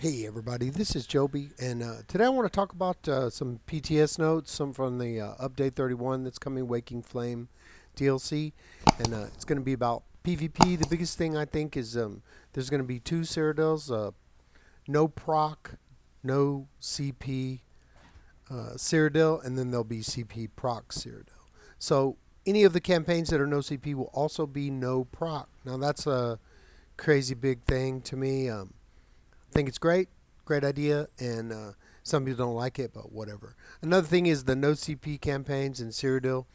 Hey everybody, this is Joby, and today I want to talk about some PTS notes, some from the Update 31 that's coming, Waking Flame DLC, and it's going to be about PvP. The biggest thing I think is there's going to be two Cyrodiils, no Proc, no CP Cyrodiil, and then there'll be CP Proc Cyrodiil. So any of the campaigns that are no CP will also be no Proc. Now that's a crazy big thing to me. Think it's great idea, and some people don't like it, but whatever. Another thing is the no CP campaigns in Cyrodiil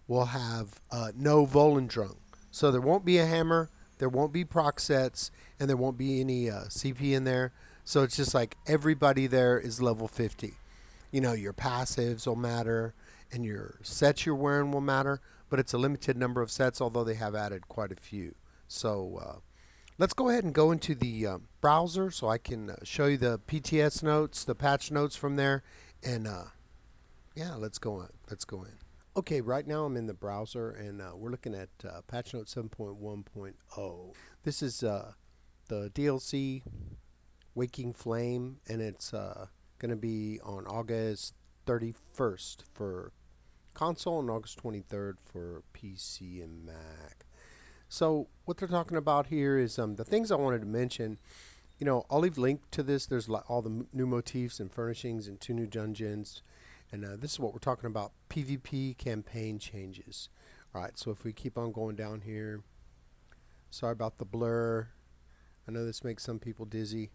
will have no Volendrung. So there won't be a hammer, there won't be proc sets, and there won't be any CP in there. So it's just like everybody there is level 50. You know, your passives will matter, and your sets you're wearing will matter, but it's a limited number of sets, although they have added quite a few. So let's go ahead and go into the browser so I can show you the PTS notes, the patch notes from there, and yeah, let's go on. Let's go in. Okay, right now I'm in the browser, and we're looking at patch note 7.1.0. This is the DLC Waking Flame, and it's going to be on August 31st for console and August 23rd for PC and Mac. So what they're talking about here is the things I wanted to mention. You know, I'll leave a link to this. There's all the new motifs and furnishings and 2 new dungeons. And this is what we're talking about, PvP campaign changes. All right, so if we keep on going down here. Sorry about the blur. I know this makes some people dizzy.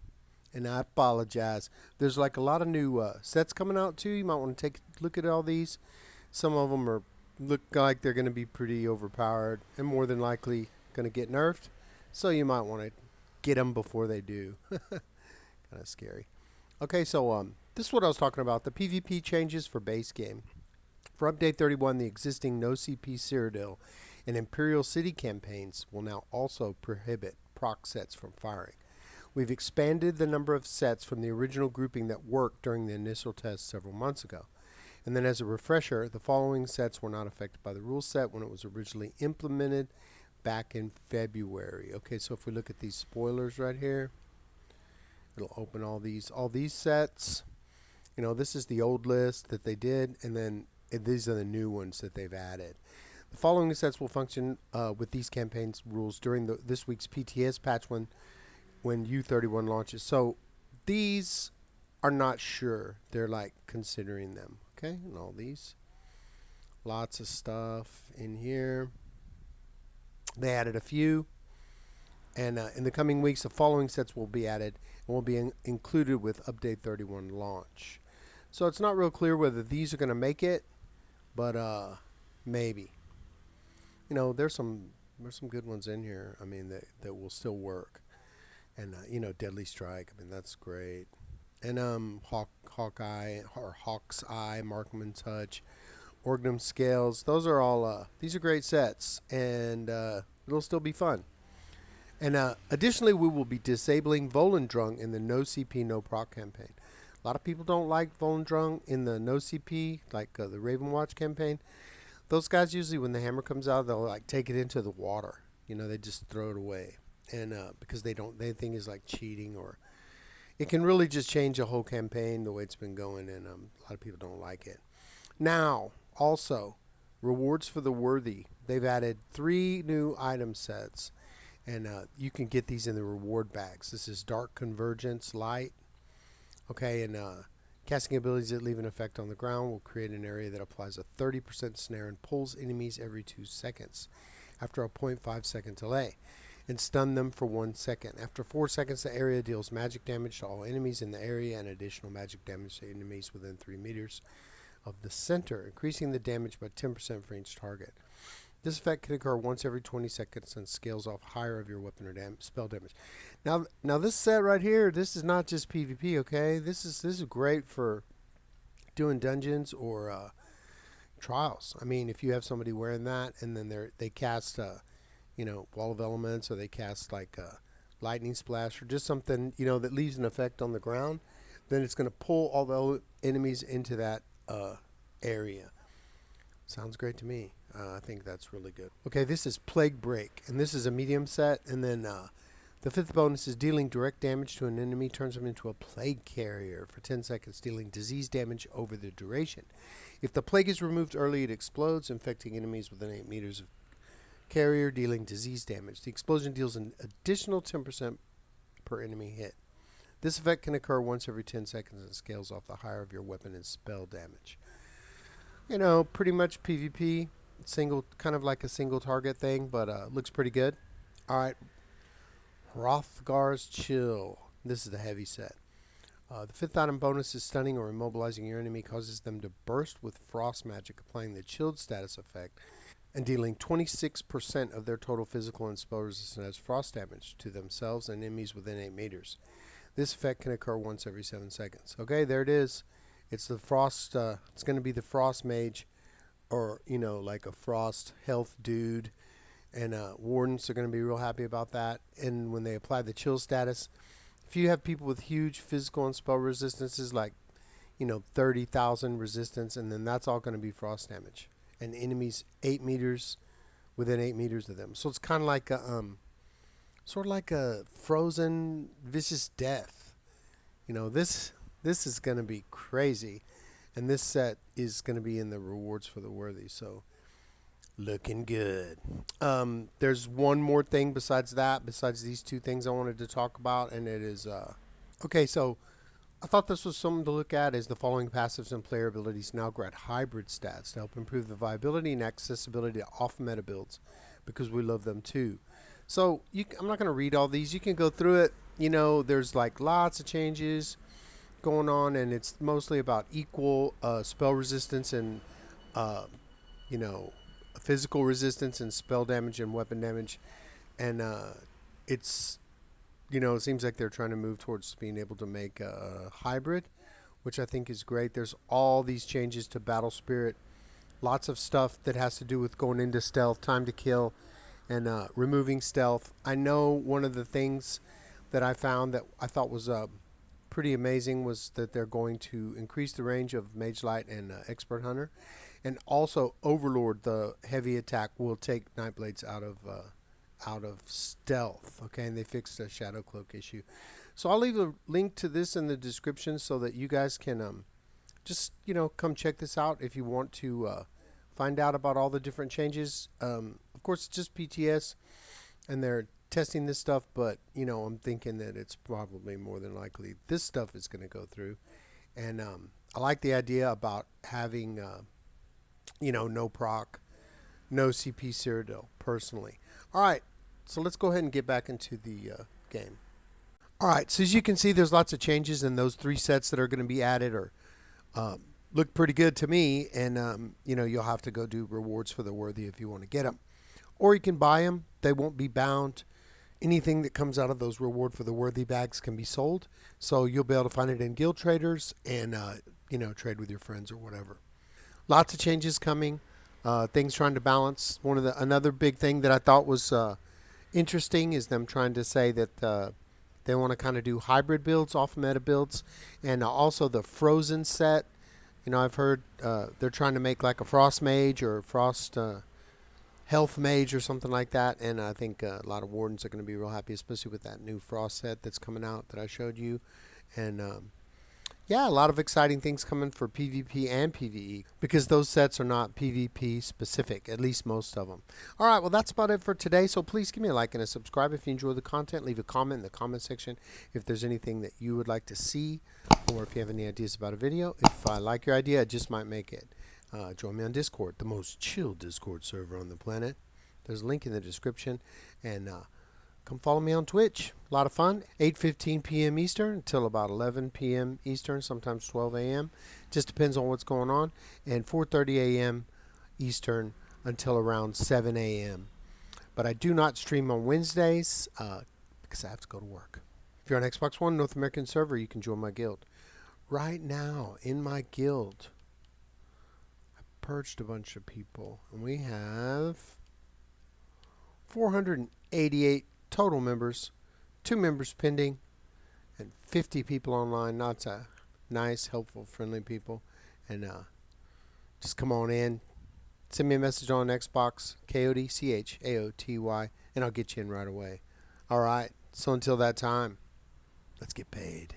And I apologize. There's like a lot of new sets coming out too. You might want to take a look at all these. Some of them look like they're going to be pretty overpowered and more than likely going to get nerfed. So you might want to get them before they do. Kind of scary. Okay, so this is what I was talking about. The PvP changes for base game. For Update 31, the existing no CP Cyrodiil and Imperial City campaigns will now also prohibit proc sets from firing. We've expanded the number of sets from the original grouping that worked during the initial test several months ago. And then as a refresher, the following sets were not affected by the rule set when it was originally implemented back in February. Okay, so if we look at these spoilers right here, it'll open all these sets. You know, this is the old list that they did, and then these are the new ones that they've added. The following sets will function with these campaigns rules during this week's PTS patch when U31 launches. So these are not sure. They're like considering them. Okay, and all these. Lots of stuff in here. They added a few. And in the coming weeks, the following sets will be added and will be included with Update 31 launch. So it's not real clear whether these are going to make it, but maybe. You know, there's some good ones in here. I mean, that will still work. And you know, Deadly Strike. I mean, that's great. And Hawkeye or Hawk's Eye, Marksman Touch, Orgnum Scales. Those are all. These are great sets, and it'll still be fun. And additionally, we will be disabling Volendrung in the no CP no proc campaign. A lot of people don't like Volendrung in the no CP, like the Ravenwatch campaign. Those guys usually, when the hammer comes out, they'll like take it into the water. You know, they just throw it away, and because they think it's like cheating, or it can really just change a whole campaign the way it's been going, and a lot of people don't like it. Now, also, rewards for the worthy. They've added 3 new item sets, and you can get these in the reward bags. This is Dark Convergence Light. Okay, and casting abilities that leave an effect on the ground will create an area that applies a 30% snare and pulls enemies every 2 seconds after a 0.5 second delay, and stun them for 1 second. After 4 seconds, the area deals magic damage to all enemies in the area and additional magic damage to enemies within 3 meters of the center, increasing the damage by 10% for each target. This effect can occur once every 20 seconds and scales off higher of your weapon or spell damage. Now this set right here, this is not just PvP, okay? This is great for doing dungeons or trials. I mean, if you have somebody wearing that and then they cast you know, Wall of Elements, or they cast like a Lightning Splash, or just something, you know, that leaves an effect on the ground, then it's going to pull all the enemies into that area. Sounds great to me. I think that's really good. Okay, this is Plague Break, and this is a medium set, and then The fifth bonus is dealing direct damage to an enemy turns them into a plague carrier for 10 seconds, dealing disease damage over the duration. If the plague is removed early, it explodes, infecting enemies within 8 meters of carrier, dealing disease damage. The explosion deals an additional 10% per enemy hit. This effect can occur once every 10 seconds and scales off the higher of your weapon and spell damage. You know, pretty much PvP, single, kind of like a single target thing, but looks pretty good. All right. Rothgar's Chill. This is the heavy set. The fifth item bonus is stunning or immobilizing your enemy, causes them to burst with frost magic, applying the chilled status effect and dealing 26% of their total physical and spell resistance as frost damage to themselves and enemies within 8 meters. This effect can occur once every 7 seconds. Okay, there it is. It's the frost. It's going to be the frost mage, or you know, like a frost health dude. And wardens are going to be real happy about that. And when they apply the chill status, if you have people with huge physical and spell resistances, like, you know, 30,000 resistance, and then that's all going to be frost damage. And enemies 8 meters, within 8 meters of them. So it's kind of like a, sort of like a frozen vicious death. You know, this is going to be crazy. And this set is going to be in the rewards for the worthy. So looking good. There's one more thing besides these two things I wanted to talk about, and it is okay. So I thought this was something to look at. Is the following passives and player abilities now grant hybrid stats to help improve the viability and accessibility to off-meta builds, because we love them too. So I'm not going to read all these. You can go through it. You know, there's like lots of changes going on, and it's mostly about equal spell resistance and you know, physical resistance and spell damage and weapon damage. And it's, you know, it seems like they're trying to move towards being able to make a hybrid, which I think is great. There's all these changes to battle spirit, lots of stuff that has to do with going into stealth, time to kill, and removing stealth. I know one of the things that I found that I thought was pretty amazing was that they're going to increase the range of Mage Light and Expert Hunter. And also, Overlord, the heavy attack, will take Nightblades out of stealth. Okay, and they fixed the Shadow Cloak issue. So I'll leave a link to this in the description so that you guys can just, you know, come check this out if you want to find out about all the different changes. Of course, it's just PTS, and they're testing this stuff, but you know, I'm thinking that it's probably more than likely this stuff is going to go through. And I like the idea about having you know, no proc, no CP Cyrodiil, personally. All right, so let's go ahead and get back into the game. All right, so as you can see, there's lots of changes, and those 3 sets that are going to be added are look pretty good to me. And you know, you'll have to go do rewards for the worthy if you want to get them, or you can buy them. They won't be bound. Anything that comes out of those reward for the worthy bags can be sold, so you'll be able to find it in guild traders and you know, trade with your friends or whatever. Lots of changes coming, things trying to balance. Another big thing that I thought was interesting is them trying to say that they want to kind of do hybrid builds, off meta builds, and also the frozen set. You know, I've heard they're trying to make like a frost mage or a frost health mage or something like that, and I think a lot of wardens are going to be real happy, especially with that new frost set that's coming out that I showed you. And yeah, a lot of exciting things coming for PvP and PvE, because those sets are not PvP specific, at least most of them. All right, well, that's about it for today. So please give me a like and a subscribe if you enjoy the content. Leave a comment in the comment section if there's anything that you would like to see, or if you have any ideas about a video. If I like your idea, I just might make it. Join me on Discord, the most chill Discord server on the planet. There's a link in the description. And come follow me on Twitch. A lot of fun. 8:15 p.m. Eastern until about 11 p.m. Eastern, sometimes 12 a.m. Just depends on what's going on. And 4:30 a.m. Eastern until around 7 a.m. But I do not stream on Wednesdays because I have to go to work. If you're on Xbox One North American server, you can join my guild. Right now, in my guild, I purged a bunch of people. And we have 488 total members, 2 members pending, and 50 people online. Lots of nice, helpful, friendly people. And just come on in. Send me a message on Xbox, Chaoty, Chaoty, and I'll get you in right away. All right. So until that time, let's get paid.